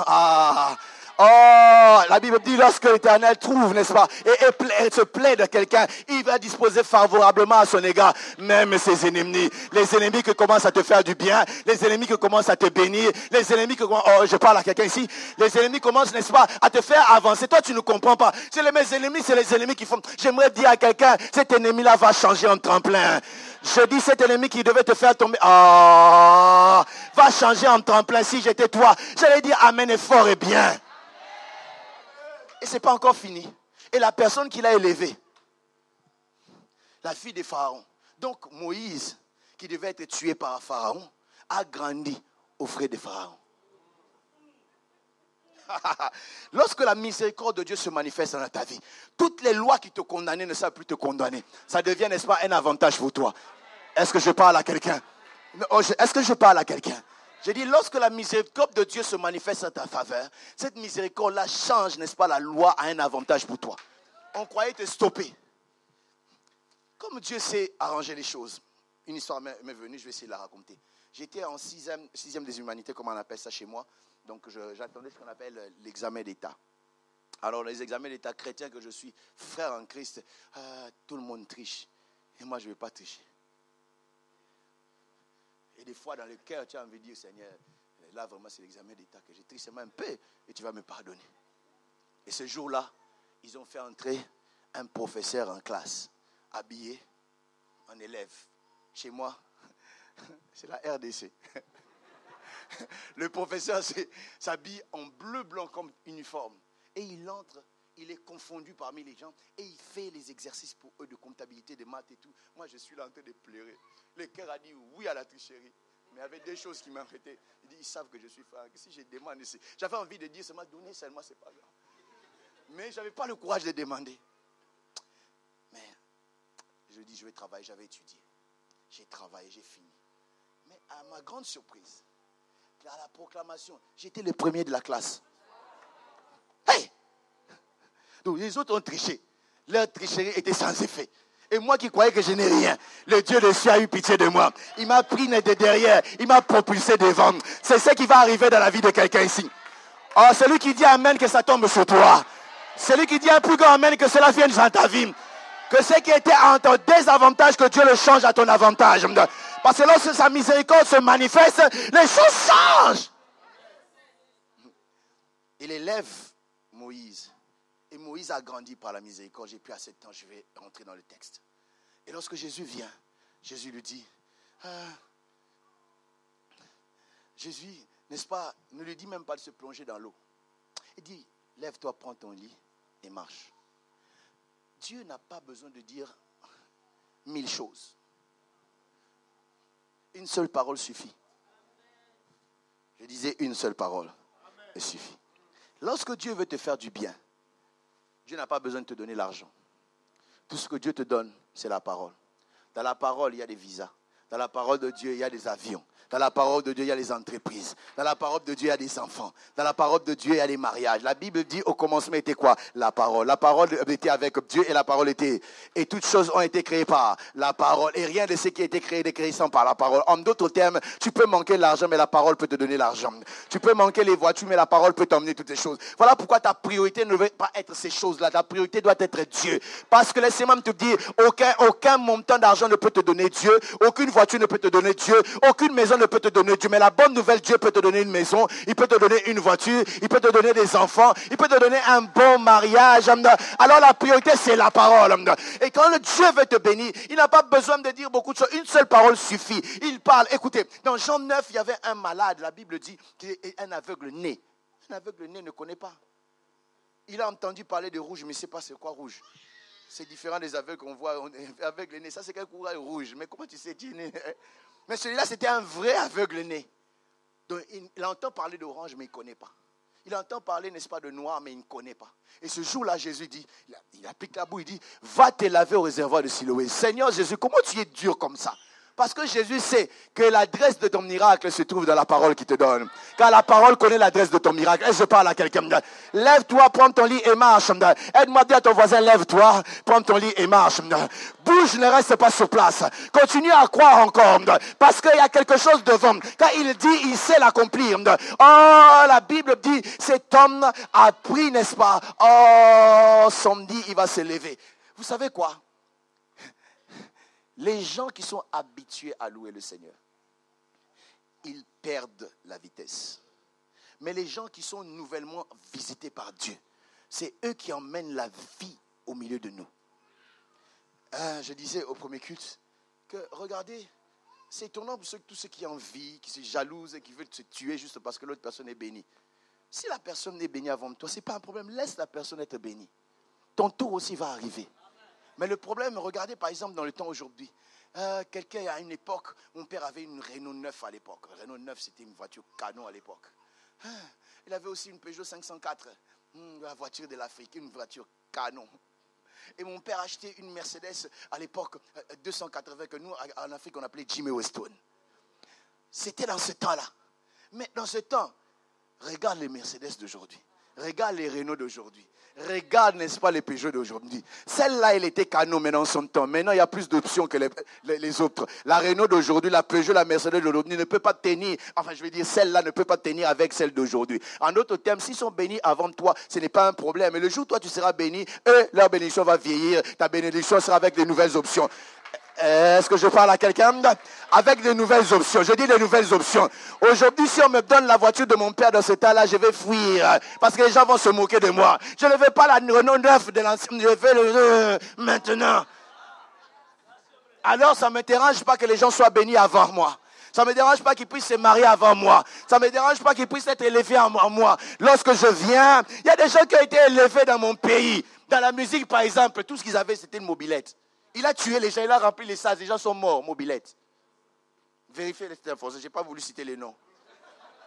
la Bible dit, lorsque l'Éternel trouve, n'est-ce pas, et se plaît de quelqu'un, il va disposer favorablement à son égard, même ses ennemis. Les ennemis qui commencent à te faire du bien, les ennemis qui commencent à te bénir, les ennemis qui je parle à quelqu'un ici, les ennemis commencent, n'est-ce pas, à te faire avancer. Toi, tu ne comprends pas. Mes ennemis, c'est les ennemis qui font... J'aimerais dire à quelqu'un, cet ennemi-là va changer en tremplin. Je dis, cet ennemi qui devait te faire tomber, va changer en tremplin. Si j'étais toi, j'allais dire amen et fort et bien. Et ce n'est pas encore fini. Et la personne qui l'a élevée, la fille de Pharaon, donc Moïse, qui devait être tué par Pharaon, a grandi au frais de Pharaon. Lorsque la miséricorde de Dieu se manifeste dans ta vie, toutes les lois qui te condamnaient ne savent plus te condamner. Ça devient, n'est-ce pas, un avantage pour toi. Est-ce que je parle à quelqu'un? Est-ce que je parle à quelqu'un? J'ai dit, lorsque la miséricorde de Dieu se manifeste en ta faveur, cette miséricorde-là change, n'est-ce pas, la loi à un avantage pour toi. On croyait te stopper. Comme Dieu sait arranger les choses, une histoire m'est venue, je vais essayer de la raconter. J'étais en sixième des humanités, comme on appelle ça chez moi. Donc j'attendais ce qu'on appelle l'examen d'État. Alors les examens d'État chrétiens que je suis, frère en Christ, tout le monde triche. Et moi je ne vais pas tricher. Et des fois dans le cœur, tu as envie de dire, Seigneur, là vraiment c'est l'examen d'État que j'ai triché un peu et tu vas me pardonner. Et ce jour-là, ils ont fait entrer un professeur en classe, habillé en élève. Chez moi, c'est la RDC. Le professeur s'habille en bleu-blanc comme uniforme. Et il entre, il est confondu parmi les gens. Et il fait les exercices pour eux de comptabilité, de maths et tout. Moi, je suis là en train de pleurer. Le cœur a dit oui à la tricherie. Mais il y avait des choses qui m'inquiétaient. Il dit, ils savent que je suis frère. Si je demande ici, j'avais envie de dire seulement, donner seulement, c'est pas grave. Mais je n'avais pas le courage de demander. Mais je dis, je vais travailler, j'avais étudié. J'ai travaillé, j'ai fini. Mais à ma grande surprise, à la proclamation, j'étais le premier de la classe. Hey! Donc les autres ont triché. Leur tricherie était sans effet. Et moi qui croyais que je n'ai rien, le Dieu de ciel a eu pitié de moi. Il m'a pris de derrière, il m'a propulsé devant. C'est ce qui va arriver dans la vie de quelqu'un ici. Oh, celui qui dit amen, que ça tombe sur toi. Celui qui dit un plus grand amen, que cela vienne dans ta vie. Que ce qui était en ton désavantage, que Dieu le change à ton avantage. Parce que lorsque sa miséricorde se manifeste, les choses changent. Il élève Moïse. Et Moïse a grandi par la miséricorde. J'ai plus assez de temps, je vais rentrer dans le texte. Et lorsque Jésus vient, Jésus lui dit, Jésus, n'est-ce pas, ne lui dit même pas de se plonger dans l'eau. Il dit, lève-toi, prends ton lit et marche. Dieu n'a pas besoin de dire 1000 choses. Une seule parole suffit. Je disais une seule parole. Elle suffit. Lorsque Dieu veut te faire du bien, Dieu n'a pas besoin de te donner l'argent. Tout ce que Dieu te donne, c'est la parole. Dans la parole, il y a des visas. Dans la parole de Dieu, il y a des avions. Dans la parole de Dieu, il y a des entreprises. Dans la parole de Dieu, il y a des enfants. Dans la parole de Dieu, il y a des mariages. La Bible dit au commencement était quoi? La parole. La parole était avec Dieu et la parole était... Et toutes choses ont été créées par la parole. Et rien de ce qui a été créé n'est créé sans par la parole. En d'autres termes, tu peux manquer l'argent, mais la parole peut te donner l'argent. Tu peux manquer les voitures, mais la parole peut t'emmener toutes ces choses. Voilà pourquoi ta priorité ne doit pas être ces choses-là. Ta priorité doit être Dieu. Parce que laissez-moi te dire, aucun montant d'argent ne peut te donner Dieu. Aucune voiture ne peut te donner Dieu. Aucune maison ne peut te donner Dieu. Mais la bonne nouvelle, Dieu peut te donner une maison. Il peut te donner une voiture. Il peut te donner des enfants. Il peut te donner un bon mariage. Alors la priorité, c'est la parole. Et quand Dieu veut te bénir, il n'a pas besoin de dire beaucoup de choses. Une seule parole suffit. Il parle. Écoutez, dans Jean 9, il y avait un malade. La Bible dit qu'il est un aveugle-né. Un aveugle-né ne connaît pas. Il a entendu parler de rouge, mais il ne sait pas c'est quoi rouge. C'est différent des aveugles qu'on voit. Aveugle-né, ça c'est quel courage rouge. Mais comment tu sais tu es né? Mais celui-là, c'était un vrai aveugle-né. Donc, il entend parler d'orange, mais il ne connaît pas. Il entend parler, n'est-ce pas, de noir, mais il ne connaît pas. Et ce jour-là, Jésus dit, il applique la boue, il dit, va te laver au réservoir de Siloé. Seigneur Jésus, comment tu es dur comme ça? Parce que Jésus sait que l'adresse de ton miracle se trouve dans la parole qu'il te donne. Car la parole connaît l'adresse de ton miracle. Et je parle à quelqu'un. Lève-toi, prends ton lit et marche. Aide-moi à dire à ton voisin, lève-toi, prends ton lit et marche. Bouge, ne reste pas sur place. Continue à croire encore. Parce qu'il y a quelque chose devant. Quand il dit, il sait l'accomplir. Oh, la Bible dit, cet homme a pris, n'est-ce pas? Oh, samedi, il va se lever. Vous savez quoi? Les gens qui sont habitués à louer le Seigneur, ils perdent la vitesse. Mais les gens qui sont nouvellement visités par Dieu, c'est eux qui emmènent la vie au milieu de nous. Je disais au premier culte que, regardez, c'est étonnant pour tous ceux qui envient, qui se jalousent et qui veulent se tuer juste parce que l'autre personne est bénie. Si la personne est bénie avant toi, ce n'est pas un problème. Laisse la personne être bénie. Ton tour aussi va arriver. Mais le problème, regardez par exemple dans le temps aujourd'hui. Quelqu'un à une époque, mon père avait une Renault 9 à l'époque. Renault 9, c'était une voiture canon à l'époque. Il avait aussi une Peugeot 504, la voiture de l'Afrique, une voiture canon. Et mon père achetait une Mercedes à l'époque 280 que nous en Afrique on appelait Jimmy Weston. C'était dans ce temps-là. Mais dans ce temps, regarde les Mercedes d'aujourd'hui. Regarde les Renault d'aujourd'hui. Regarde, n'est-ce pas, les Peugeot d'aujourd'hui. Celle-là, elle était canon, mais dans son temps. Maintenant, il y a plus d'options que les autres. La Renault d'aujourd'hui, la Peugeot, la Mercedes d'aujourd'hui ne peut pas tenir. Enfin, je veux dire, celle-là ne peut pas tenir avec celle d'aujourd'hui. En d'autres termes, s'ils sont bénis avant toi, ce n'est pas un problème. Mais le jour où toi, tu seras béni, eux, leur bénédiction va vieillir. Ta bénédiction sera avec de nouvelles options. Est-ce que je parle à quelqu'un? Avec de nouvelles options. Je dis de nouvelles options. Aujourd'hui, si on me donne la voiture de mon père dans ce temps-là, je vais fuir. Parce que les gens vont se moquer de moi. Je ne veux pas la Renault 9 de l'ancien. Je veux le maintenant. Alors, ça ne me dérange pas que les gens soient bénis avant moi. Ça ne me dérange pas qu'ils puissent se marier avant moi. Ça ne me dérange pas qu'ils puissent être élevés en moi. Lorsque je viens, il y a des gens qui ont été élevés dans mon pays. Dans la musique, par exemple, tout ce qu'ils avaient, c'était une mobilette. Il a tué les gens, il a rempli les salles, les gens sont morts, mobilette. Vérifiez les informations, je n'ai pas voulu citer les noms.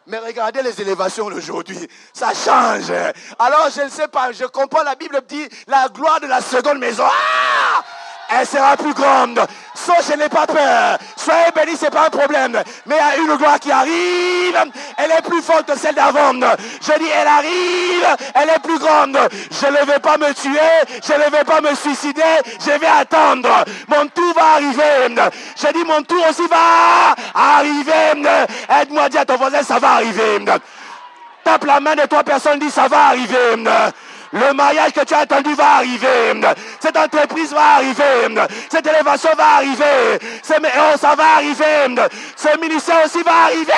Mais regardez les élévations d'aujourd'hui, ça change. Alors je ne sais pas, je comprends, la Bible dit, la gloire de la seconde maison, elle sera plus grande. Sauf je n'ai pas peur. Soyez bénis, ce n'est pas un problème. Mais il y a une gloire qui arrive, elle est plus forte que celle d'avant. Je dis, elle arrive, elle est plus grande. Je ne vais pas me tuer, je ne vais pas me suicider, je vais attendre. Mon tour va arriver. Je dis, mon tour aussi va arriver. Aide-moi à dire à ton voisin, ça va arriver. Tape la main de toi, personne dit, ça va arriver. Le mariage que tu as attendu va arriver. Cette entreprise va arriver. Cette élévation va arriver. Ça va arriver. Ce ministère aussi va arriver.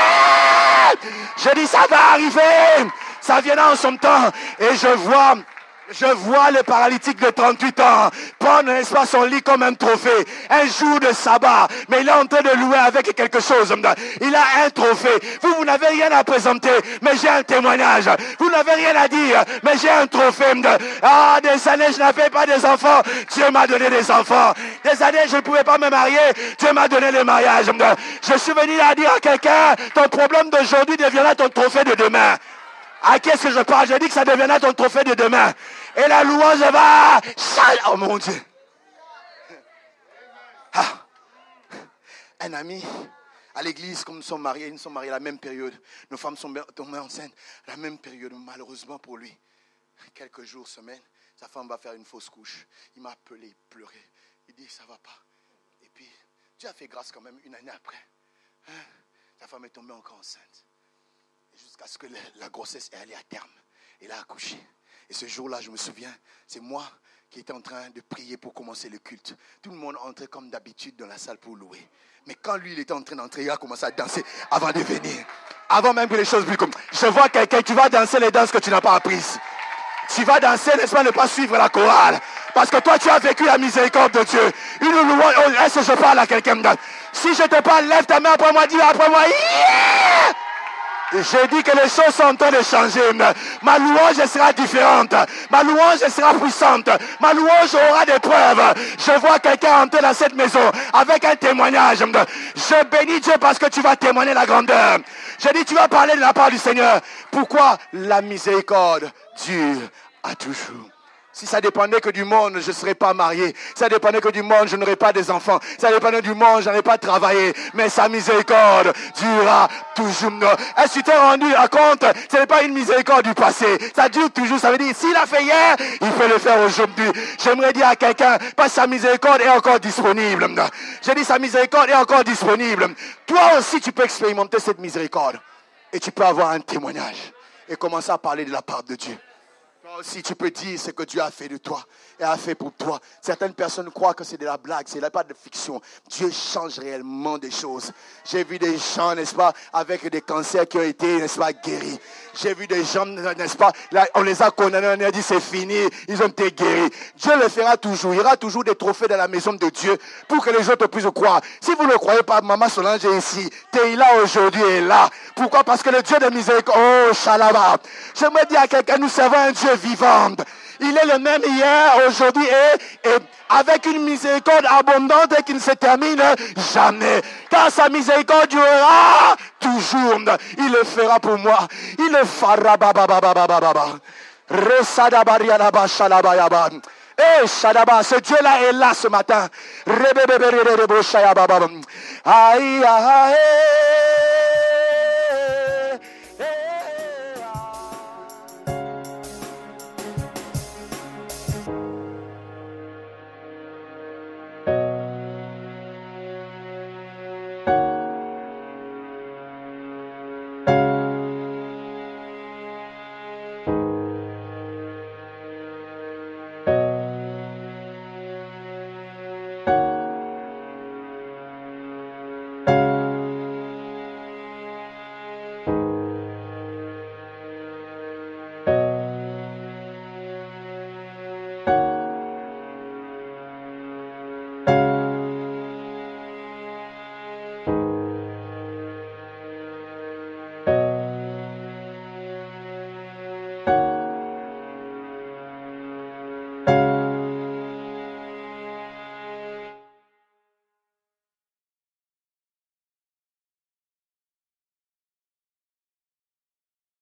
Je dis ça va arriver. Ça viendra en son temps. Et je vois le paralytique de 38 ans prendre, n'est-ce pas, son lit comme un trophée. Un jour de sabbat. Mais il est en train de louer avec quelque chose. Il a un trophée. Vous n'avez rien à présenter, mais j'ai un témoignage. Vous n'avez rien à dire, mais j'ai un trophée. Des années, je n'avais pas des enfants. Dieu m'a donné des enfants. Des années, je ne pouvais pas me marier. Dieu m'a donné le mariage. Je suis venu à dire à quelqu'un, ton problème d'aujourd'hui deviendra ton trophée de demain. À qui est-ce que je parle? Je dis que ça deviendra ton trophée de demain. Et la louange va... Oh mon Dieu. Un ami à l'église, comme nous sommes mariés à la même période. Nos femmes sont tombées enceintes à la même période. Malheureusement pour lui, quelques jours, semaines, sa femme va faire une fausse couche. Il m'a appelé, il pleurait. Il dit, ça ne va pas. Et puis, Dieu a fait grâce quand même une année après. Sa femme est tombée encore enceinte. Jusqu'à ce que la grossesse est allée à terme. Elle a accouché. Et ce jour-là, je me souviens, c'est moi qui étais en train de prier pour commencer le culte. Tout le monde entrait comme d'habitude dans la salle pour louer. Mais quand lui, il était en train d'entrer, il a commencé à danser avant de venir. Avant même que les choses brillent comme... Je vois quelqu'un, tu vas danser les danses que tu n'as pas apprises. Tu vas danser, n'est-ce pas, ne pas suivre la chorale. Parce que toi, tu as vécu la miséricorde de Dieu. Une louange, est-ce que je parle à quelqu'un? Si je te parle, lève ta main après moi, dis après moi. Yeah! J'ai dit que les choses sont en train de changer. Ma louange sera différente. Ma louange sera puissante. Ma louange aura des preuves. Je vois quelqu'un entrer dans cette maison avec un témoignage. Je bénis Dieu parce que tu vas témoigner la grandeur. J'ai dit, tu vas parler de la part du Seigneur. Pourquoi? La miséricorde dure à toujours. Si ça dépendait que du monde, je ne serais pas marié. Si ça dépendait que du monde, je n'aurais pas des enfants. Si ça dépendait du monde, je n'aurais pas travaillé. Mais sa miséricorde durera toujours. Est-ce que tu t'es rendu à compte? Ce n'est pas une miséricorde du passé. Ça dure toujours. Ça veut dire, s'il a fait hier, il peut le faire aujourd'hui. J'aimerais dire à quelqu'un, parce que sa miséricorde est encore disponible. J'ai dit, sa miséricorde est encore disponible. Toi aussi, tu peux expérimenter cette miséricorde. Et tu peux avoir un témoignage. Et commencer à parler de la part de Dieu. Toi aussi, tu peux dire ce que Dieu a fait de toi et a fait pour toi. Certaines personnes croient que c'est de la blague, c'est pas de fiction. Dieu change réellement des choses. J'ai vu des gens, n'est-ce pas, avec des cancers qui ont été, n'est-ce pas, guéris. J'ai vu des gens, n'est-ce pas, là, on les a condamnés, on a dit c'est fini, ils ont été guéris. Dieu le fera toujours. Il y aura toujours des trophées dans la maison de Dieu pour que les autres puissent croire. Si vous ne le croyez pas, Maman Solange est ici. Là aujourd'hui et là. Pourquoi? Parce que le Dieu de miséricorde, oh, Shalaba. J'aimerais dire à quelqu'un, nous servons un Dieu vivant. Il est le même hier, aujourd'hui et avec une miséricorde abondante et qui ne se termine jamais. Car sa miséricorde durera toujours. Il le fera pour moi. Il le fera. Eh, Shadaba, ce Dieu-là est là ce matin. Aïe, aïe, aïe.